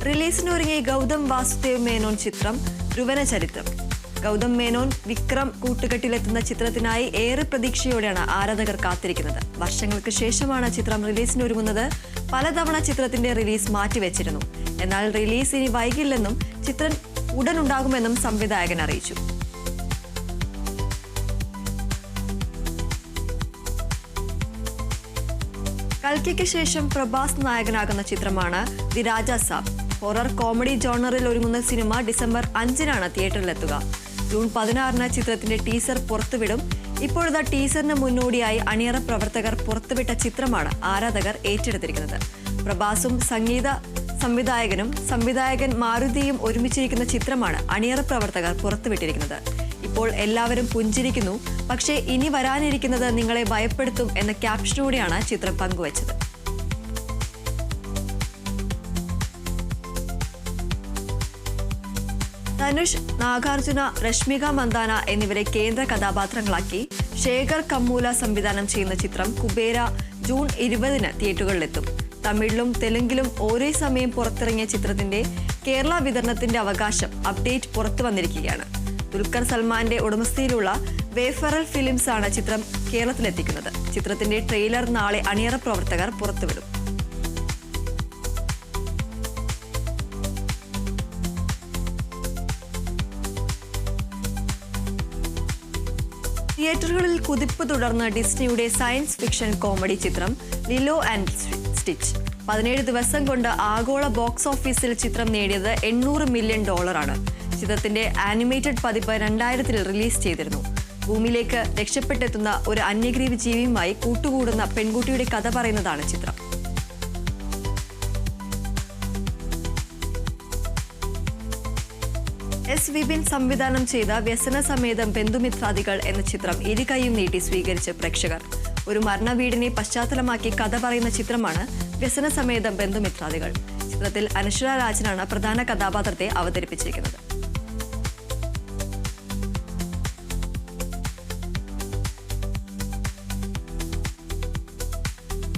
റിലീസിനൊരുങ്ങി ഗൗതം വാസുദേവ് മേനോൻ ചിത്രം ധ്രുവന ചരിത്രം. ഗൗതം മേനോൻ വിക്രം കൂട്ടുകെട്ടിലെത്തുന്ന ചിത്രത്തിനായി ഏറെ പ്രതീക്ഷയോടെയാണ് ആരാധകർ കാത്തിരിക്കുന്നത്. വർഷങ്ങൾക്ക് ശേഷമാണ് ചിത്രം റിലീസിനൊരുങ്ങുന്നത്. പലതവണ ചിത്രത്തിന്റെ റിലീസ് മാറ്റിവെച്ചിരുന്നു. എന്നാൽ റിലീസ് ഇനി വൈകില്ലെന്നും ചിത്രം ഉടനുണ്ടാകുമെന്നും സംവിധായകൻ അറിയിച്ചു. കൽക്കിക്ക് ശേഷം പ്രഭാസ് നായകനാകുന്ന ചിത്രമാണ് the Raja Saab. Horror comedy ജോണറിൽ ഒരുങ്ങുന്ന സിനിമ ഡിസംബർ 5-നാണ് തിയേറ്ററിലെത്തുക. ജൂൺ 16-ന് ചിത്രത്തിന്റെ ടീസർ പുറത്തുവിടും. ഇപ്പോഴത്തെ ടീസറിന് മുന്നോടിയായി അണിയറ പ്രവർത്തകർ പുറത്തുവിട്ട ചിത്രമാണ് ആരാധകർ ഏറ്റെടുത്തിരിക്കുന്നത്. പ്രഭാസും സംവിധായകൻ മാരുതിയും ഒരുമിച്ചിരിക്കുന്ന ചിത്രമാണ് അണിയറ പ്രവർത്തകർ പുറത്തുവിട്ടിരിക്കുന്നത്. ഇപ്പോൾ എല്ലാവരും പുഞ്ചിരിക്കുന്നു, പക്ഷേ ഇനി വരാനിരിക്കുന്നത് നിങ്ങളെ ഭയപ്പെടുത്തും എന്ന ക്യാപ്ഷനോടെയാണ് ചിത്രം പങ്കുവച്ചത്. ധനുഷ്, നാഗാർജുന, രശ്മിക മന്ദാന എന്നിവരെ കേന്ദ്ര കഥാപാത്രങ്ങളാക്കി ശേഖർ കമ്മൂല സംവിധാനം ചെയ്യുന്ന ചിത്രം കുബേര ജൂൺ 20-ന് തിയേറ്ററുകളിലെത്തും. തമിഴിലും തെലുങ്കിലും ഒരേ സമയം പുറത്തിറങ്ങിയ ചിത്രത്തിന്റെ കേരള വിതരണത്തിന്റെ അവകാശം അപ്ഡേറ്റ് പുറത്തു വന്നിരിക്കുകയാണ്. ദുൽഖർ സൽമാന്റെ ഉടമസ്ഥയിലുള്ള വേഫറൽ ഫിലിംസ് ആണ് ചിത്രം കേരളത്തിലെത്തിക്കുന്നത്. ചിത്രത്തിന്റെ ട്രെയിലർ നാളെ അണിയറ പ്രവർത്തകർ പുറത്തുവിടും. തിയേറ്ററുകളിൽ കുതിപ്പ് തുടർന്ന് ഡിസ്നിയുടെ സയൻസ് ഫിക്ഷൻ കോമഡി ചിത്രം ലിലോ ആൻഡ് സ്റ്റിച്ച്. 17 ദിവസം കൊണ്ട് ആഗോള ബോക്സ് ഓഫീസിൽ ചിത്രം നേടിയത് $800 മില്യൺ. ചിത്രത്തിന്റെ ആനിമേറ്റഡ് പതിപ്പ് 2000-ൽ റിലീസ് ചെയ്തിരുന്നു. ഭൂമിയിലേക്ക് രക്ഷപ്പെട്ടെത്തുന്ന ഒരു അന്യഗ്രഹ ജീവിയുമായി കൂട്ടുകൂടുന്ന പെൺകുട്ടിയുടെ കഥ പറയുന്നതാണ് ചിത്രം. എസ് വിപിൻ സംവിധാനം ചെയ്ത വ്യസനസമേതം ബന്ധുമിത്രാദികൾ എന്ന ചിത്രം ഇരുകൈയും നീട്ടി സ്വീകരിച്ച് പ്രേക്ഷകർ. ഒരു മരണവീടിനെ പശ്ചാത്തലമാക്കി കഥ പറയുന്ന ചിത്രമാണ് വ്യസനസമേതം ബന്ധുമിത്രാദികൾ. ചിത്രത്തിൽ അനശ്വര രാജനാണ് പ്രധാന കഥാപാത്രത്തെ അവതരിപ്പിച്ചിരിക്കുന്നത്.